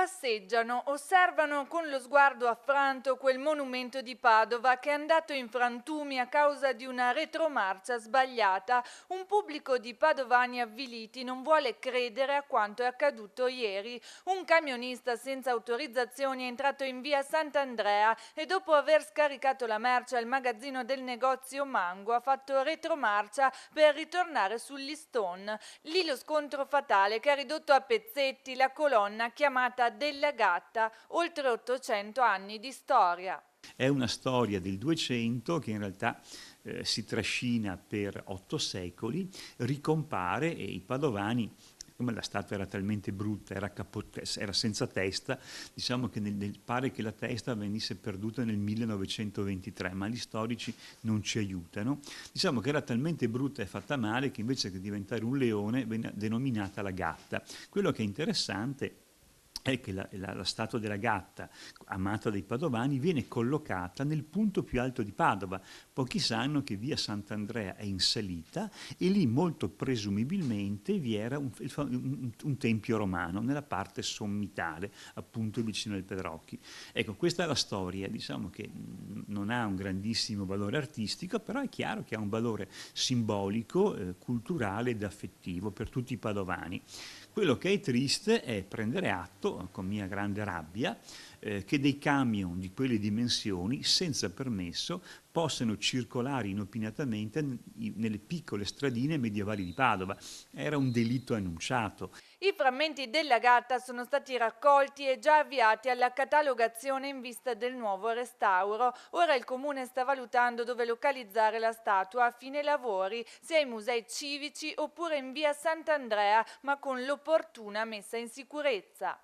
passeggiano, osservano con lo sguardo affranto quel monumento di Padova che è andato in frantumi a causa di una retromarcia sbagliata. Un pubblico di padovani avviliti non vuole credere a quanto è accaduto ieri. Un camionista senza autorizzazioni è entrato in via Sant'Andrea e dopo aver scaricato la merce al magazzino del negozio Mango ha fatto retromarcia per ritornare sull'Easton. Lì lo scontro fatale che ha ridotto a pezzetti la colonna chiamata Della Gatta, oltre 800 anni di storia. È una storia del 200 che in realtà si trascina per 8 secoli, ricompare e i padovani, come la statua era talmente brutta, era senza testa, diciamo che pare che la testa venisse perduta nel 1923, ma gli storici non ci aiutano. Diciamo che era talmente brutta e fatta male che invece che diventare un leone venne denominata la gatta. Quello che è interessante è che la statua della gatta, amata dai padovani, viene collocata nel punto più alto di Padova. Pochi sanno che via Sant'Andrea è in salita e lì molto presumibilmente vi era un tempio romano nella parte sommitale, appunto vicino al Pedrocchi. Ecco, questa è la storia, diciamo che non ha un grandissimo valore artistico, però è chiaro che ha un valore simbolico, culturale ed affettivo per tutti i padovani. Quello che è triste è prendere atto, con mia grande rabbia, che dei camion di quelle dimensioni, senza permesso, possano circolare inopinatamente nelle piccole stradine medievali di Padova. Era un delitto annunciato. I frammenti della gatta sono stati raccolti e già avviati alla catalogazione in vista del nuovo restauro. Ora il comune sta valutando dove localizzare la statua a fine lavori, sia ai musei civici oppure in via Sant'Andrea, ma con l'opportuna messa in sicurezza.